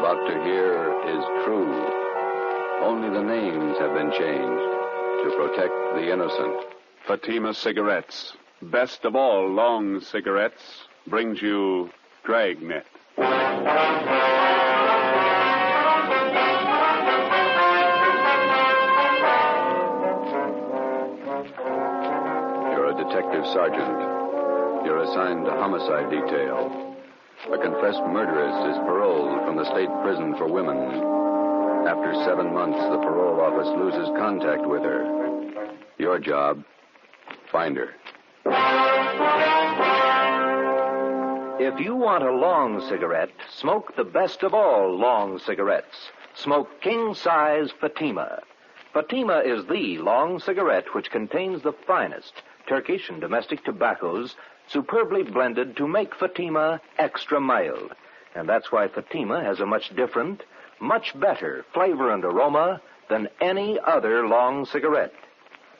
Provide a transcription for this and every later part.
about to hear is true. Only the names have been changed to protect the innocent. Fatima Cigarettes, best of all long cigarettes, brings you Dragnet. You're a detective sergeant. You're assigned to homicide detail. A confessed murderess is paroled from the state prison for women. After 7 months, the parole office loses contact with her. Your job, find her. If you want a long cigarette, smoke the best of all long cigarettes. Smoke king-size Fatima. Fatima is the long cigarette which contains the finest Turkish and domestic tobaccos superbly blended to make Fatima extra mild. And that's why Fatima has a much different, much better flavor and aroma than any other long cigarette.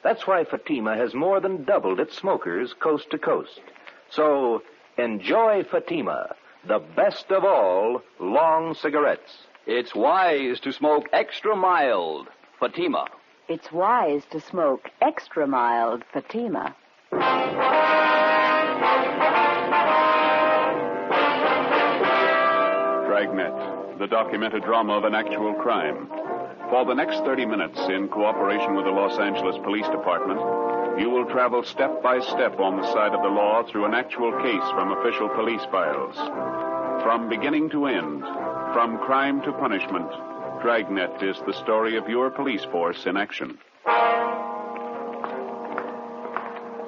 That's why Fatima has more than doubled its smokers coast to coast. So, enjoy Fatima, the best of all long cigarettes. It's wise to smoke extra mild Fatima. It's wise to smoke extra mild Fatima. Dragnet, the documented drama of an actual crime. For the next 30 minutes, in cooperation with the Los Angeles Police Department, you will travel step by step on the side of the law through an actual case from official police files. From beginning to end, from crime to punishment, Dragnet is the story of your police force in action.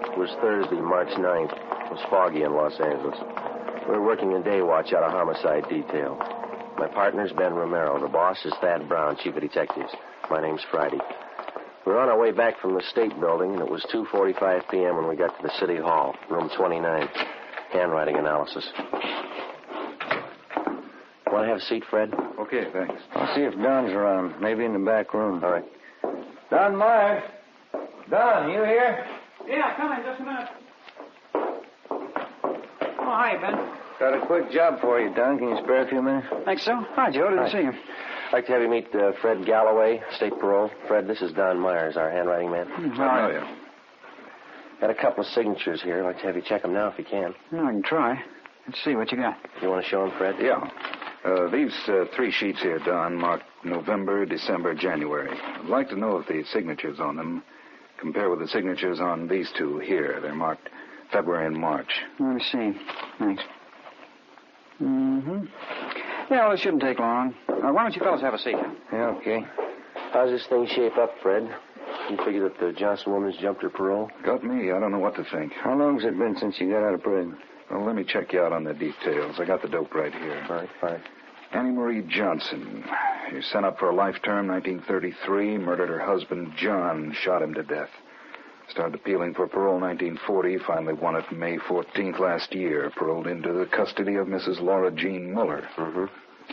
It was Thursday, March 9th. It was foggy in Los Angeles. We were working a day watch out of homicide detail. My partner's Ben Romero. The boss is Thad Brown, chief of detectives. My name's Friday. We were on our way back from the state building, and it was 2:45 p.m. when we got to the city hall, room 29, handwriting analysis. Want to have a seat, Fred? Okay, thanks. I'll see if Don's around. Maybe in the back room. All right. Don Myers. Don, you here? Yeah, come in just a minute. Oh, hi, Ben. Got a quick job for you, Don. Can you spare a few minutes? Think so? Hi, Joe. Didn't see you. I'd like to have you meet Fred Galloway, state parole. Fred, this is Don Myers, our handwriting man. I know you. Got a couple of signatures here. I'd like to have you check them now if you can. No, I can try. Let's see what you got. You want to show them, Fred? Yeah. These 3 sheets here, Don, marked November, December, January. I'd like to know if the signatures on them compare with the signatures on these 2 here. They're marked February and March. Let me see. Thanks. Mm-hmm. Yeah, well, it shouldn't take long. Why don't you fellas have a seat? Yeah, okay. How's this thing shape up, Fred? You figure that the Johnson woman's jumped her parole? Got me. I don't know what to think. How long's it been since you got out of prison? Well, let me check you out on the details. I got the dope right here. All right, fine. Annie Marie Johnson. She sent up for a life term, 1933, murdered her husband, John, shot him to death. Started appealing for parole 1940, finally won it May 14th last year, paroled into the custody of Mrs. Laura Jean Muller. Mm-hmm.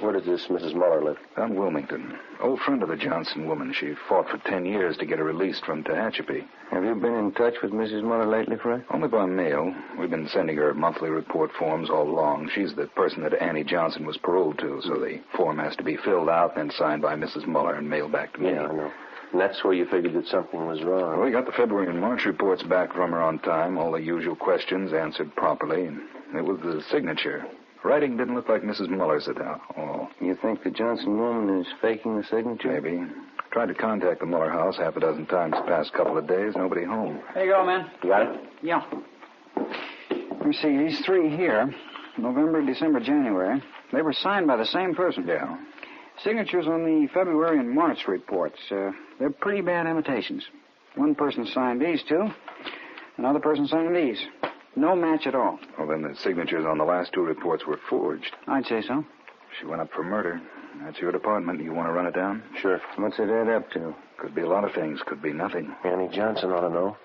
Where does this Mrs. Muller live? On Wilmington. Old friend of the Johnson woman. She fought for 10 years to get her released from Tehachapi. Have you been in touch with Mrs. Muller lately, Fred? Only by mail. We've been sending her monthly report forms all along. She's the person that Annie Johnson was paroled to, so the form has to be filled out and signed by Mrs. Muller and mailed back to me. Yeah, I know. And that's where you figured that something was wrong. Well, we got the February and March reports back from her on time, all the usual questions answered properly, and it was the signature. Writing didn't look like Mrs. Muller's at all. You think the Johnson woman is faking the signature? Maybe. Tried to contact the Muller house half a dozen times the past couple of days. Nobody home. There you go, man. You got it? Yeah. Let me see. These 3 here, November, December, January, they were signed by the same person. Yeah. Signatures on the February and March reports. They're pretty bad imitations. One person signed these 2. Another person signed these. No match at all. Well, then the signatures on the last 2 reports were forged. I'd say so. She went up for murder. That's your department. You want to run it down? Sure. What's it add up to? Could be a lot of things. Could be nothing. Annie Johnson ought to know.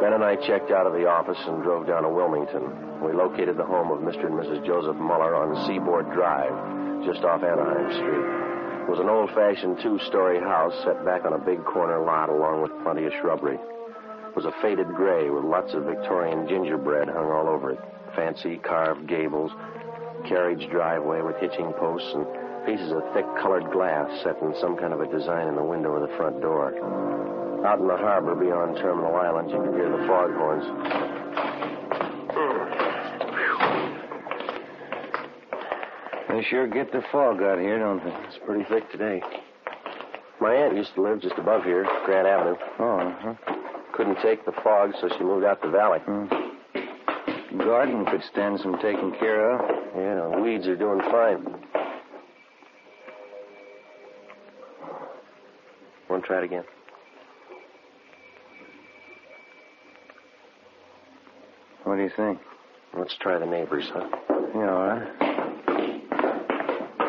Ben and I checked out of the office and drove down to Wilmington. We located the home of Mr. and Mrs. Joseph Muller on Seaboard Drive, just off Anaheim Street. It was an old-fashioned 2-story house set back on a big corner lot along with plenty of shrubbery. It was a faded gray with lots of Victorian gingerbread hung all over it. Fancy carved gables, carriage driveway with hitching posts and pieces of thick colored glass set in some kind of a design in the window of the front door. Out in the harbor beyond Terminal Island, you could hear the foghorns. They sure get the fog out here, don't they? It's pretty thick today. My aunt used to live just above here, Grant Avenue. Oh, uh-huh. Couldn't take the fog, so she moved out the valley. Garden could stand some taking care of. Yeah, the weeds are doing fine. Want to try it again? What do you think? Let's try the neighbors, huh? Yeah, all right.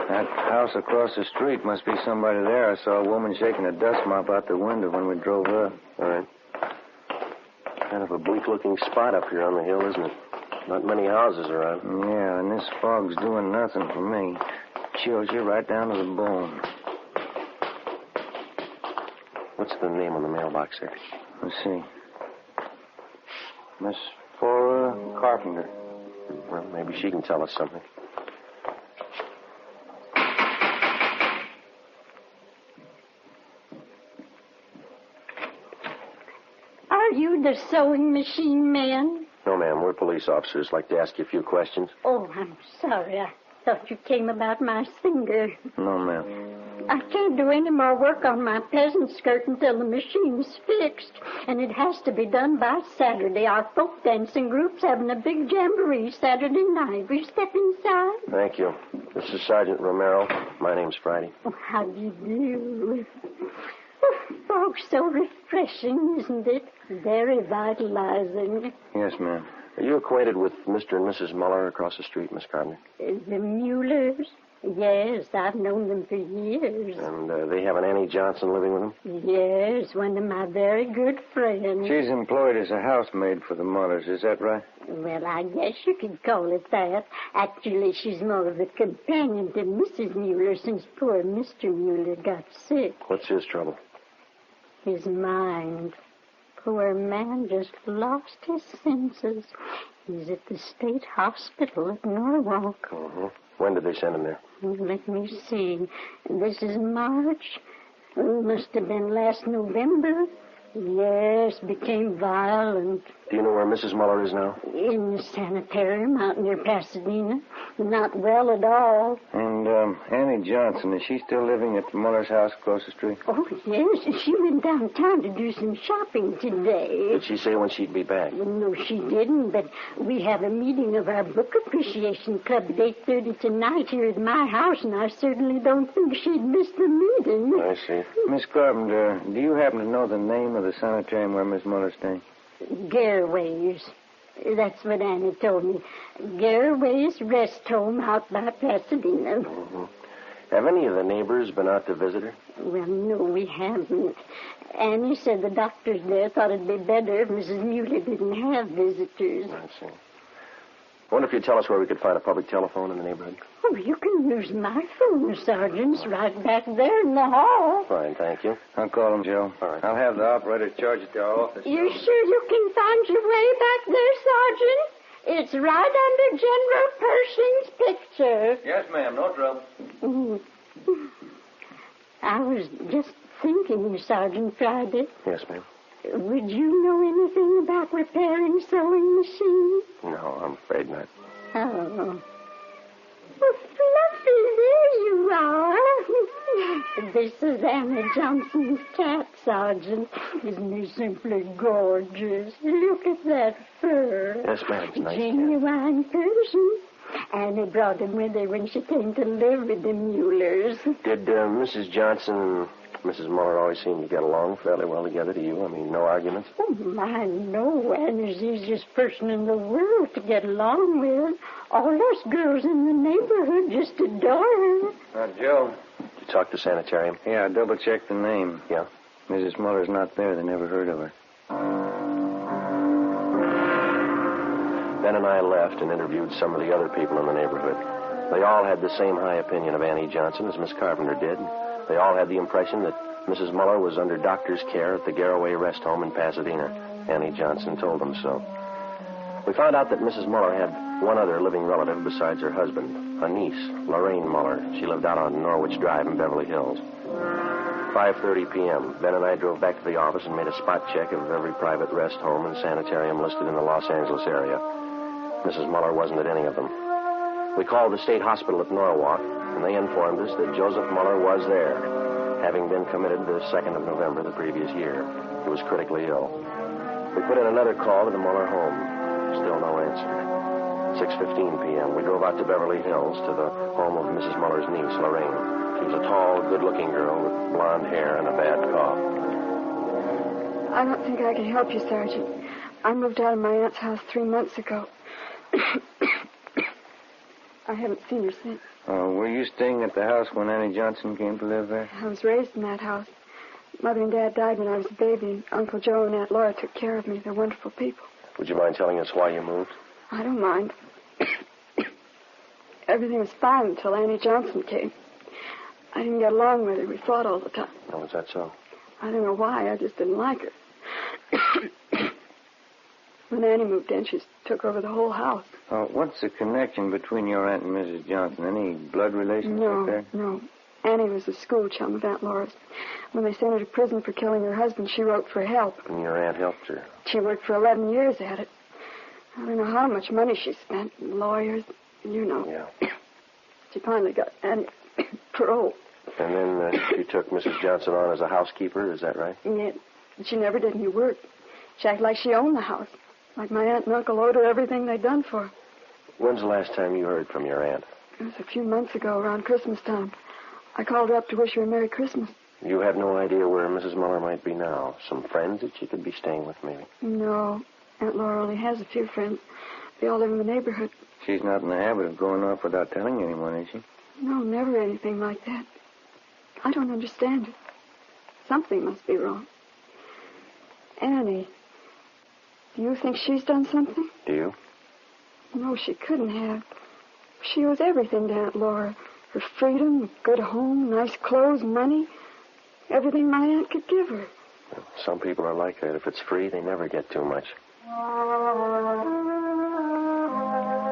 That house across the street must be somebody there. I saw a woman shaking a dust mop out the window when we drove up. All right. Kind of a bleak-looking spot up here on the hill, isn't it? Not many houses around. Yeah, and this fog's doing nothing for me. Chills you right down to the bone. What's the name on the mailbox there? Let's see. Miss Flora Carpenter. Well, maybe she can tell us something. Are you the sewing machine man? No, ma'am. We're police officers. Like to ask you a few questions. Oh, I'm sorry. I thought you came about my singer. No, ma'am. I can't do any more work on my peasant skirt until the machine's fixed. And it has to be done by Saturday. Our folk dancing group's having a big jamboree Saturday night. Will you step inside? Thank you. This is Sergeant Romero. My name's Friday. Oh, how do you do? Oh, fog's so refreshing, isn't it? Very vitalizing. Yes, ma'am. Are you acquainted with Mr. and Mrs. Muller across the street, Miss Carpenter? The Muellers? Yes, I've known them for years. And they have an Annie Johnson living with them? Yes, one of my very good friends. She's employed as a housemaid for the Mullers, is that right? Well, I guess you could call it that. Actually, she's more of a companion to Mrs. Mueller since poor Mr. Mueller got sick. What's his trouble? His mind. Poor man just lost his senses. He's at the state hospital at Norwalk. Uh-huh. When did they send him there? Let me see. This is March. Must have been last November. Yes, became violent. Do you know where Mrs. Muller is now? In the sanitarium out near Pasadena. Not well at all. And Annie Johnson, is she still living at the Muller's house across the street? Oh, yes. She went downtown to do some shopping today. Did she say when she'd be back? Well, no, she didn't, but we have a meeting of our book appreciation club at 8:30 tonight here at my house, and I certainly don't think she'd miss the meeting. I see. Miss Carpenter, do you happen to know the name of the sanitarium where Miss Muller's staying? Garraway's. That's what Annie told me. Garraway's Rest Home out by Pasadena. Mm-hmm. Have any of the neighbors been out to visit her? Well, no, we haven't. Annie said the doctors there thought it'd be better if Mrs. Mueller didn't have visitors. I see. I wonder if you'd tell us where we could find a public telephone in the neighborhood. Oh, you can use my phone, Sergeant. It's right back there in the hall. Fine, thank you. I'll call them, Joe. All right. I'll have the operator charge it to our office. You sure you can find your way back there, Sergeant? It's right under General Pershing's picture. Yes, ma'am. No trouble. I was just thinking, Sergeant Friday. Yes, ma'am. Would you know anything about repairing sewing machines? No, I'm afraid not. Oh. Well, Fluffy, there you are. This is Anna Johnson's cat, Sergeant. Isn't he simply gorgeous? Look at that fur. Yes, ma'am. It's nice. Genuine Persian. Annie brought him with her when she came to live with the Muellers. Did Mrs. Johnson and Mrs. Muller always seem to get along fairly well together to you? I mean, no arguments? Oh, my, no. Annie's the easiest person in the world to get along with. All those girls in the neighborhood just adore her. Joe. Did you talk to sanitarium? Yeah, I double-checked the name. Yeah? Mrs. Muller's not there. They never heard of her. Ben and I left and interviewed some of the other people in the neighborhood. They all had the same high opinion of Annie Johnson as Miss Carpenter did. They all had the impression that Mrs. Muller was under doctor's care at the Garraway Rest Home in Pasadena. Annie Johnson told them so. We found out that Mrs. Muller had one other living relative besides her husband. A niece, Lorraine Muller. She lived out on Norwich Drive in Beverly Hills. 5:30 p.m. Ben and I drove back to the office and made a spot check of every private rest home and sanitarium listed in the Los Angeles area. Mrs. Muller wasn't at any of them. We called the state hospital at Norwalk, and they informed us that Joseph Muller was there, having been committed the 2nd of November the previous year. He was critically ill. We put in another call to the Muller home. Still no answer. 6:15 p.m. We drove out to Beverly Hills to the home of Mrs. Muller's niece, Lorraine. She was a tall, good-looking girl with blonde hair and a bad cough. I don't think I can help you, Sergeant. I moved out of my aunt's house 3 months ago. I haven't seen her since. Were you staying at the house when Annie Johnson came to live there? I was raised in that house. Mother and Dad died when I was a baby, and Uncle Joe and Aunt Laura took care of me. They're wonderful people. Would you mind telling us why you moved? I don't mind. Everything was fine until Annie Johnson came. I didn't get along with her. We fought all the time. Oh, is that so? I don't know why. I just didn't like her. When Annie moved in, she took over the whole house. What's the connection between your aunt and Mrs. Johnson? Any blood relationship there? No. Annie was a school chum of Aunt Laura's. When they sent her to prison for killing her husband, she wrote for help. And your aunt helped her? She worked for 11 years at it. I don't know how much money she spent. Lawyers, you know. Yeah. She finally got Annie parole. And then you took Mrs. Johnson on as a housekeeper, is that right? Yeah. She never did any work. She acted like she owned the house. Like my aunt and uncle owed her everything they'd done for her. When's the last time you heard from your aunt? It was a few months ago, around Christmas time. I called her up to wish her a Merry Christmas. You have no idea where Mrs. Muller might be now? Some friends that she could be staying with, maybe? No. Aunt Laura only has a few friends. They all live in the neighborhood. She's not in the habit of going off without telling anyone, is she? No, never anything like that. I don't understand it. Something must be wrong. Annie, do you think she's done something? Do you? No, she couldn't have. She owes everything to Aunt Laura. Her freedom, a good home, nice clothes, money. Everything my aunt could give her. Some people are like that. If it's free, they never get too much.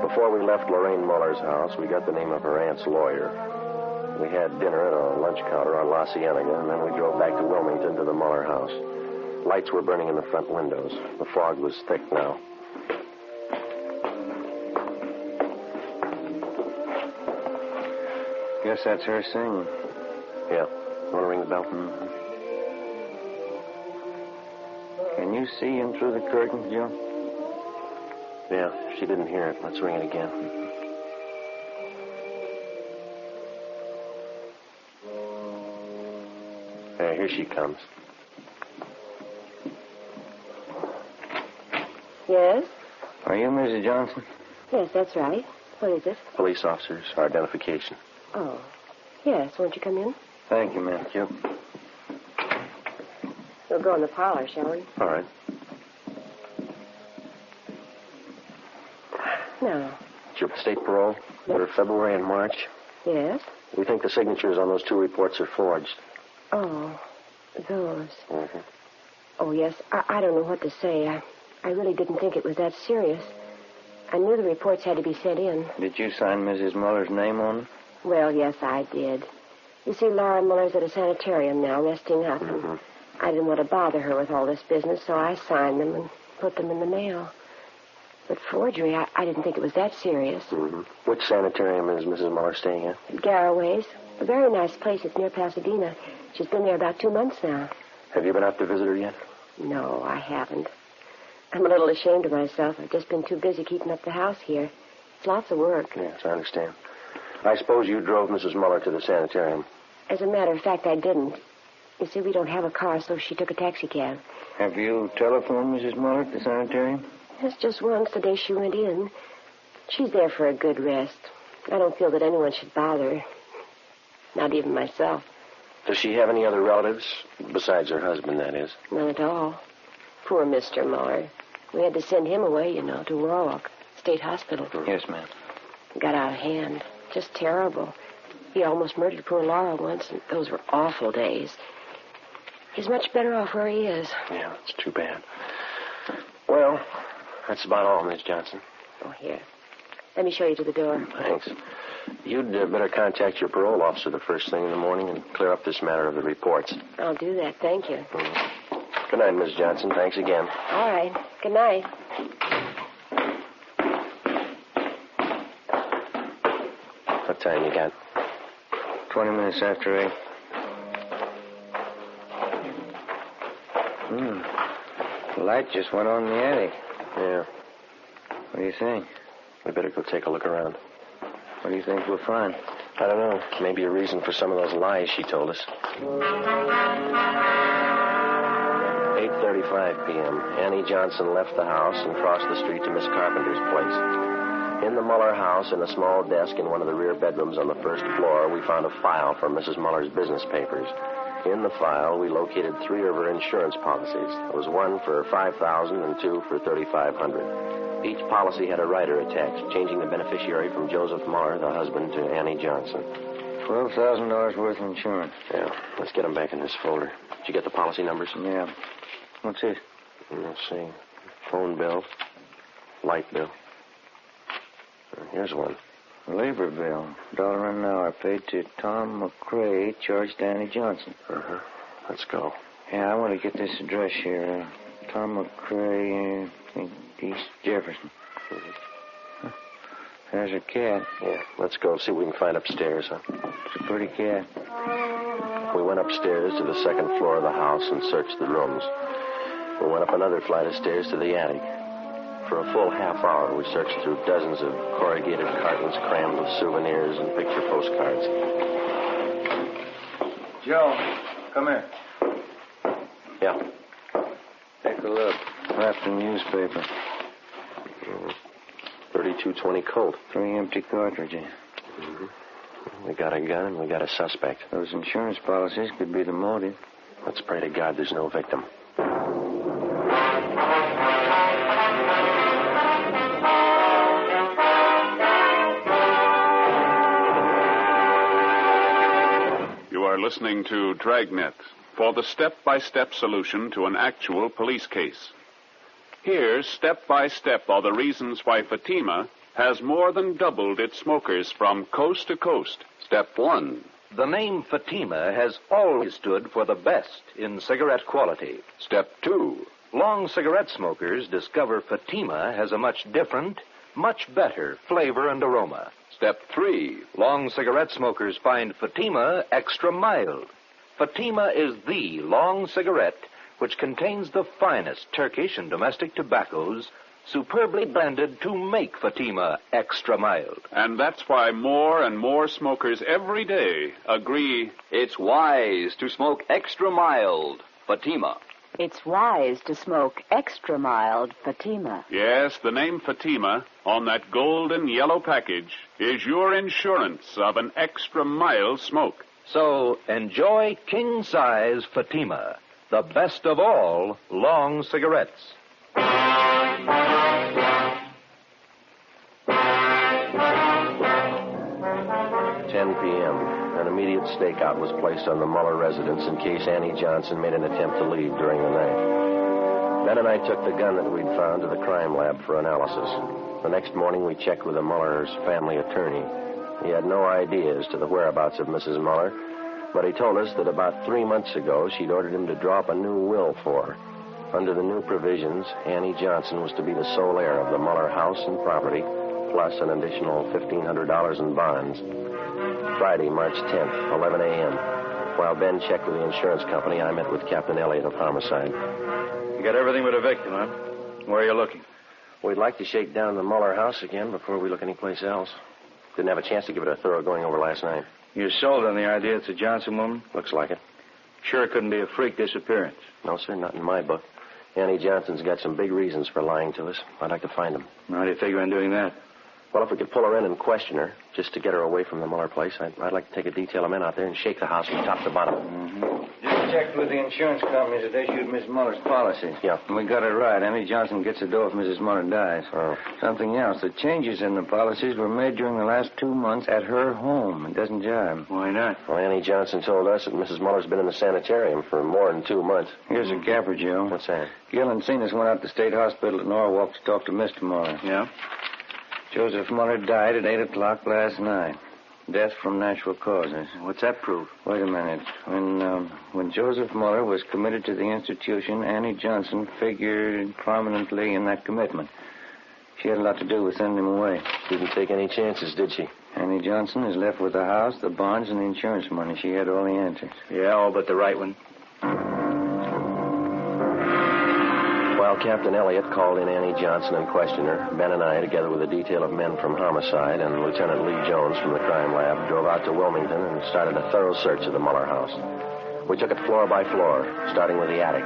Before we left Lorraine Muller's house, we got the name of her aunt's lawyer. We had dinner at a lunch counter on La Cienega, and then we drove back to Wilmington to the Muller house. Lights were burning in the front windows. The fog was thick now. Guess that's her singing. Yeah. Want to ring the bell? Mm-hmm. Can you see in through the curtains, Joe? Yeah, she didn't hear it. Let's ring it again. There, here she comes. Yes? Are you Mrs. Johnson? Yes, that's right. What is it? Police officers, our identification. Oh. Yes, won't you come in? Thank you, ma'am. Thank you. We'll go in the parlor, shall we? All right. No. Did your state parole? Order February and March? Yes? We think the signatures on those two reports are forged. Oh, those. Mm-hmm. Oh, yes. I don't know what to say. I really didn't think it was that serious. I knew the reports had to be sent in. Did you sign Mrs. Muller's name on them? Well, yes, I did. You see, Laura Muller's at a sanitarium now, resting up. Mm-hmm. And I didn't want to bother her with all this business, so I signed them and put them in the mail. But forgery, I didn't think it was that serious. Mm-hmm. Which sanitarium is Mrs. Muller staying at? Garraway's. A very nice place. It's near Pasadena. She's been there about 2 months now. Have you been out to visit her yet? No, I haven't. I'm a little ashamed of myself. I've just been too busy keeping up the house here. It's lots of work. Yes, I understand. I suppose you drove Mrs. Muller to the sanitarium. As a matter of fact, I didn't. You see, we don't have a car, so she took a taxi cab. Have you telephoned Mrs. Muller at the sanitarium? Yes, just once, the day she went in. She's there for a good rest. I don't feel that anyone should bother her. Not even myself. Does she have any other relatives? Besides her husband, that is. None at all. Poor Mr. Muller. We had to send him away, to Norwalk State Hospital. Yes, ma'am. It got out of hand. Just terrible. He almost murdered poor Laura once, and those were awful days. He's much better off where he is. Yeah, it's too bad. Well, that's about all, Miss Johnson. Oh, here. Let me show you to the door. Thanks. You'd better contact your parole officer the first thing in the morning and clear up this matter of the reports. I'll do that. Thank you. Good night, Miss Johnson. Thanks again. All right. Good night. What time you got? 20 minutes after 8. The light just went on in the attic. Yeah. What do you think? We better go take a look around. What do you think we'll find? I don't know. Maybe a reason for some of those lies she told us. 8:35 p.m. Annie Johnson left the house and crossed the street to Miss Carpenter's place. In the Muller house, in a small desk in one of the rear bedrooms on the first floor, we found a file from Mrs. Muller's business papers. In the file, we located 3 of her insurance policies. There was one for $5,000 and 2 for $3,500. Each policy had a rider attached, changing the beneficiary from Joseph Muller, the husband, to Annie Johnson. $12,000 worth of insurance. Yeah, let's get them back in this folder. Did you get the policy numbers? Yeah. What's this? Let's see. Phone bill, light bill. Here's one. Labor bill. $1 an hour paid to Tom McCrae, charged to Annie Johnson. Uh-huh. Let's go. Yeah, I want to get this address here. Tom McCrae, East Jefferson. Mm-hmm. There's a cat. Yeah, let's go see what we can find upstairs, huh? It's a pretty cat. We went upstairs to the second floor of the house and searched the rooms. We went up another flight of stairs to the attic. For a full half hour, we searched through dozens of corrugated cartons crammed with souvenirs and picture postcards. Joe, come here. Yeah. Take a look. Wrapped in newspaper. 3220 Colt. 3 empty cartridges. Mm-hmm. We got a gun and we got a suspect. Those insurance policies could be the motive. Let's pray to God there's no victim. You are listening to Dragnet for the step-by-step solution to an actual police case. Here, step-by-step, are the reasons why Fatima has more than doubled its smokers from coast to coast. Step 1. The name Fatima has always stood for the best in cigarette quality. Step 2. Long cigarette smokers discover Fatima has a much different, much better flavor and aroma. Step 3. Long cigarette smokers find Fatima extra mild. Fatima is the long cigarette which contains the finest Turkish and domestic tobaccos superbly blended to make Fatima extra mild. And that's why more and more smokers every day agree it's wise to smoke extra mild Fatima. It's wise to smoke extra mild Fatima. Yes, the name Fatima on that golden yellow package is your insurance of an extra mild smoke. So enjoy king-size Fatima, the best of all long cigarettes. 10 p.m. An immediate stakeout was placed on the Muller residence in case Annie Johnson made an attempt to leave during the night. Ben and I took the gun that we'd found to the crime lab for analysis. The next morning, we checked with the Muller's family attorney. He had no idea as to the whereabouts of Mrs. Muller, but he told us that about 3 months ago, she'd ordered him to draw up a new will for her. Under the new provisions, Annie Johnson was to be the sole heir of the Muller house and property, plus an additional $1,500 in bonds. Friday, March 10th, 11 a.m. While Ben checked with the insurance company, I met with Captain Elliott of Homicide. You got everything with a victim, huh? Where are you looking? We'd like to shake down the Muller house again before we look anyplace else. Didn't have a chance to give it a thorough going over last night. You're sold on the idea it's a Johnson woman? Looks like it. Sure it couldn't be a freak disappearance. No, sir, not in my book. Annie Johnson's got some big reasons for lying to us. I'd like to find them. How do you figure on doing that? Well, if we could pull her in and question her, just to get her away from the Muller place, I'd like to take a detail of men out there and shake the house from top to bottom. Mm-hmm. Just checked with the insurance companies that issued Miss Muller's policy. Yeah. And we got it right. Annie Johnson gets the dough if Mrs. Muller dies. Oh. Something else. The changes in the policies were made during the last 2 months at her home. It doesn't jive. Why not? Well, Annie Johnson told us that Mrs. Muller's been in the sanitarium for more than 2 months. Here's a capper, Joe. What's that? Gil and Cenas went out to the state hospital at Norwalk to talk to Mr. Muller. Yeah? Joseph Muller died at 8 o'clock last night. Death from natural causes. What's that prove? Wait a minute. When Joseph Muller was committed to the institution, Annie Johnson figured prominently in that commitment. She had a lot to do with sending him away. Didn't take any chances, did she? Annie Johnson is left with the house, the bonds, and the insurance money. She had all the answers. Yeah, all but the right one. While Captain Elliott called in Annie Johnson and questioned her, Ben and I, together with a detail of men from Homicide and Lieutenant Lee Jones from the crime lab, drove out to Wilmington and started a thorough search of the Muller house. We took it floor by floor, starting with the attic.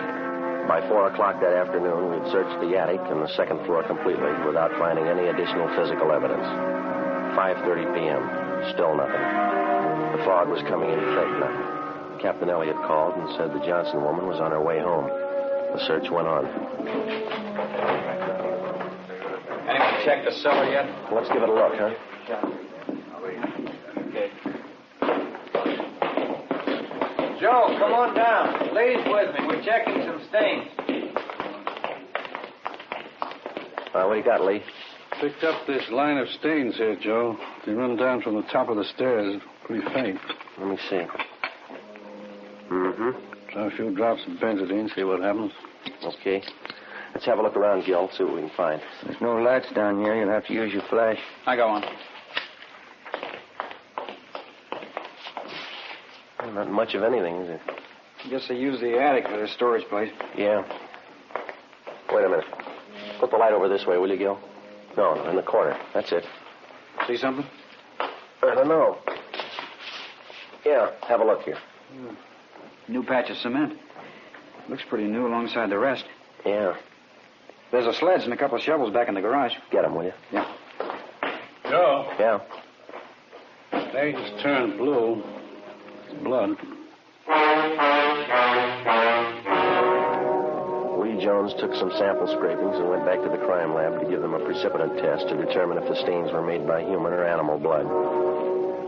By 4 o'clock that afternoon, we'd searched the attic and the second floor completely without finding any additional physical evidence. 5:30 p.m., still nothing. The fog was coming in thick now. Captain Elliott called and said the Johnson woman was on her way home. The search went on. Anyone checked the cellar yet? Let's give it a look, huh? Okay. Joe, come on down. Lee's with me. We're checking some stains. What do you got, Lee? Picked up this line of stains here, Joe. They run down from the top of the stairs. Pretty faint. Let me see. Mm-hmm. Try a few drops of benzodine, see what happens. Okay. Let's have a look around, Gil, see what we can find. There's no lights down here. You'll have to use your flash. I got one. Well, not much of anything, is it? Guess they use the attic for their storage place. Yeah. Wait a minute. Put the light over this way, will you, Gil? No, in the corner. That's it. See something? I don't know. Yeah, have a look here. New patch of cement. Looks pretty new alongside the rest. Yeah. There's a sledge and a couple of shovels back in the garage. Get them, will you? Yeah. Joe. Yeah. They just turned blue. It's blood. Lee Jones took some sample scrapings and went back to the crime lab to give them a precipitant test to determine if the stains were made by human or animal blood.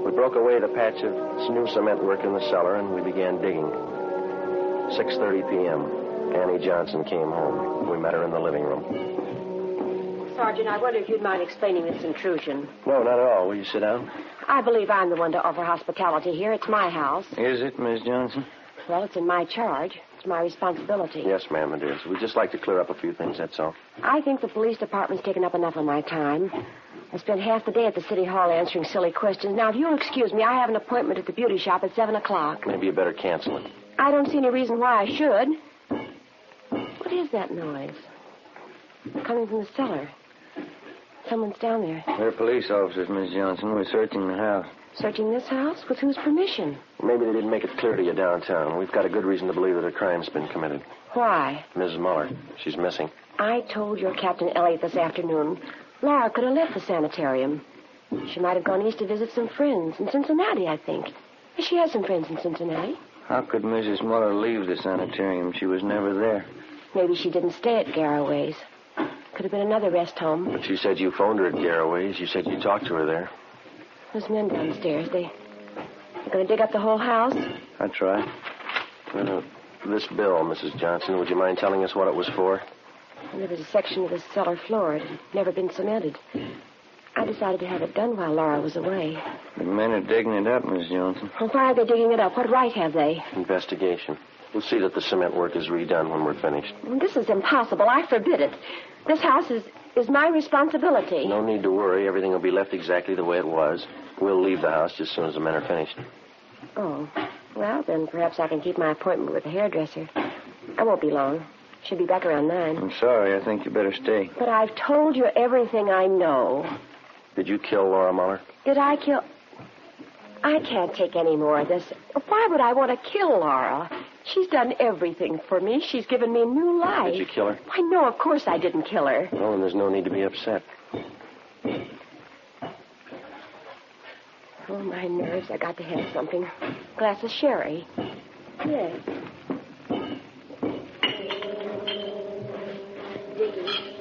We broke away the patch of new cement work in the cellar and we began digging. 6:30 p.m. Annie Johnson came home. We met her in the living room. Sergeant, I wonder if you'd mind explaining this intrusion. No, not at all. Will you sit down? I believe I'm the one to offer hospitality here. It's my house. Is it, Miss Johnson? Well, it's in my charge. It's my responsibility. Yes, ma'am, it is. We'd just like to clear up a few things, that's all. I think the police department's taken up enough of my time. I spent half the day at the city hall answering silly questions. Now, if you'll excuse me, I have an appointment at the beauty shop at 7 o'clock. Maybe you better cancel it. I don't see any reason why I should. What is that noise? Coming from the cellar. Someone's down there. We're police officers, Miss Johnson. We're searching the house. Searching this house? With whose permission? Maybe they didn't make it clear to you downtown. We've got a good reason to believe that a crime's been committed. Why? Mrs. Muller. She's missing. I told your Captain Elliott this afternoon. Laura could have left the sanitarium. She might have gone east to visit some friends in Cincinnati, I think. She has some friends in Cincinnati. How could Mrs. Muller leave the sanitarium? She was never there. Maybe she didn't stay at Garraway's. Could have been another rest home. But you said you phoned her at Garraway's. You said you talked to her there. Those men downstairs, they're going to dig up the whole house? I tried. This bill, Mrs. Johnson, would you mind telling us what it was for? There was a section of the cellar floor. It had never been cemented. I decided to have it done while Laura was away. The men are digging it up, Miss Johnson. Well, why are they digging it up? What right have they? Investigation. We'll see that the cement work is redone when we're finished. Well, this is impossible. I forbid it. This house is my responsibility. No need to worry. Everything will be left exactly the way it was. We'll leave the house just as soon as the men are finished. Oh. Well, then perhaps I can keep my appointment with the hairdresser. I won't be long. She'll be back around 9. I'm sorry. I think you better stay. But I've told you everything I know. Did you kill Laura Muller? Did I kill... I can't take any more of this. Why would I want to kill Laura? She's done everything for me. She's given me new life. Did you kill her? Why, no, of course I didn't kill her. Well, then there's no need to be upset. Oh, my nerves. I got to have something. Glass of sherry. Yes. Dickie,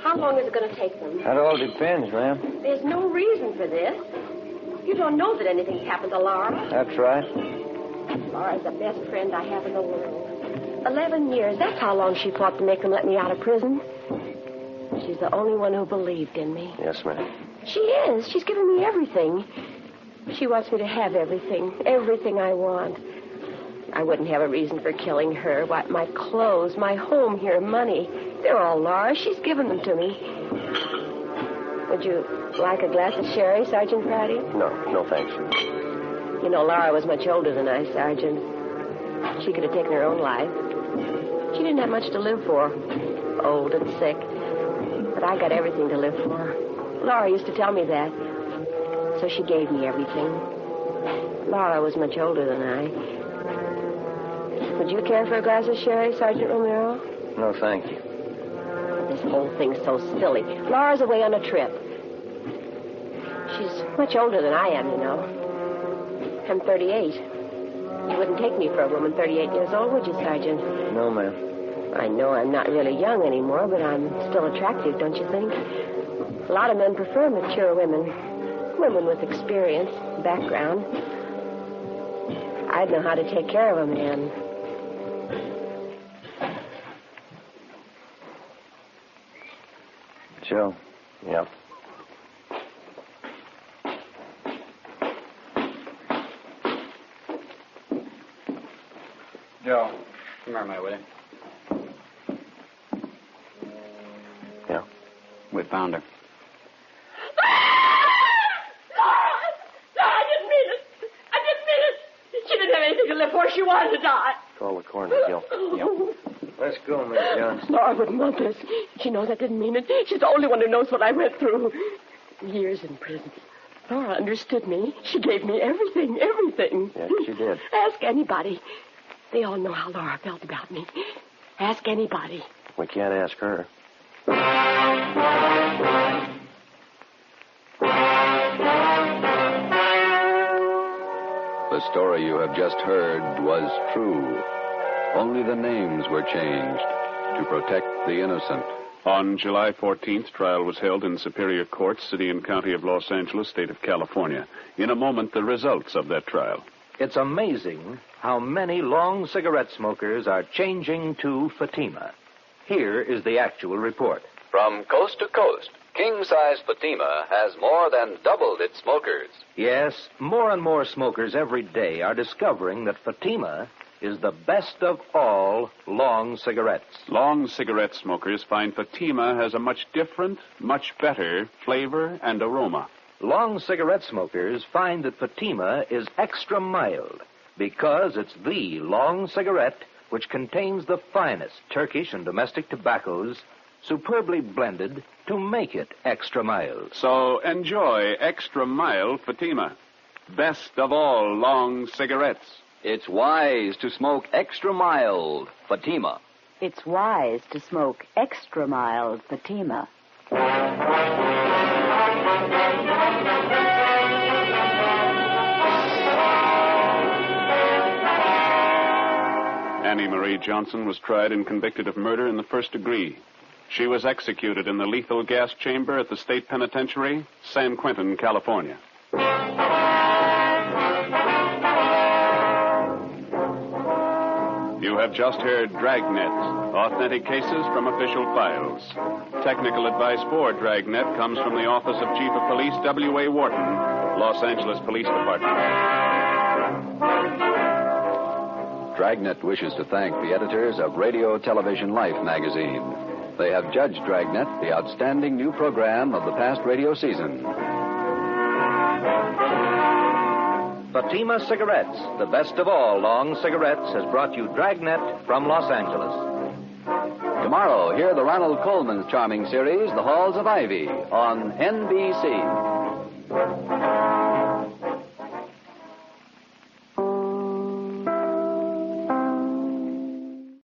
how long is it going to take them? That all depends, ma'am. There's no reason for this. You don't know that anything's happened to Laura. That's right. Laura's the best friend I have in the world. 11 years. That's how long she fought to make them let me out of prison. She's the only one who believed in me. Yes, ma'am. She is. She's given me everything. She wants me to have everything. Everything I want. I wouldn't have a reason for killing her. What, my clothes, my home here, money. They're all Laura's. She's given them to me. Would you like a glass of sherry, Sergeant Friday? No, thanks. You know, Laura was much older than I, Sergeant. She could have taken her own life. She didn't have much to live for. Old and sick. But I got everything to live for. Laura used to tell me that. So she gave me everything. Laura was much older than I. Would you care for a glass of sherry, Sergeant Romero? No, thank you. This whole thing's so silly. Laura's away on a trip. She's much older than I am, you know. I'm 38. You wouldn't take me for a woman 38 years old, would you, Sergeant? No, ma'am. I know I'm not really young anymore, but I'm still attractive, don't you think? A lot of men prefer mature women. Women with experience, background. I'd know how to take care of a man. Joe. Yeah. Joe, come here, my way. Yeah? We found her. I didn't mean it. She didn't have anything to live for. She wanted to die. Call the coroner, Gil. Yep. Let's go, Miss Johnson. Laura wouldn't want this. She knows I didn't mean it. She's the only one who knows what I went through. Years in prison. Laura understood me. She gave me everything. Yeah, she did. Ask anybody. They all know how Laura felt about me. Ask anybody. We can't ask her. The story you have just heard was true. Only the names were changed to protect the innocent. On July 14th, trial was held in Superior Court, City and County of Los Angeles, State of California. In a moment, the results of that trial. It's amazing how many long cigarette smokers are changing to Fatima. Here is the actual report. From coast to coast, king-size Fatima has more than doubled its smokers. Yes, more and more smokers every day are discovering that Fatima is the best of all long cigarettes. Long cigarette smokers find Fatima has a much different, much better flavor and aroma. Long cigarette smokers find that Fatima is extra mild because it's the long cigarette which contains the finest Turkish and domestic tobaccos superbly blended to make it extra mild. So enjoy extra mild Fatima. Best of all long cigarettes. It's wise to smoke extra mild Fatima. It's wise to smoke extra mild Fatima. Annie Marie Johnson was tried and convicted of murder in the first degree. She was executed in the lethal gas chamber at the state penitentiary, San Quentin, California. You have just heard Dragnet, authentic cases from official files. Technical advice for Dragnet comes from the Office of Chief of Police W.A. Wharton, Los Angeles Police Department. Dragnet wishes to thank the editors of Radio Television Life magazine. They have judged Dragnet the outstanding new program of the past radio season. Fatima Cigarettes, the best of all long cigarettes, has brought you Dragnet from Los Angeles. Tomorrow, hear the Ronald Colman's charming series, The Halls of Ivy, on NBC.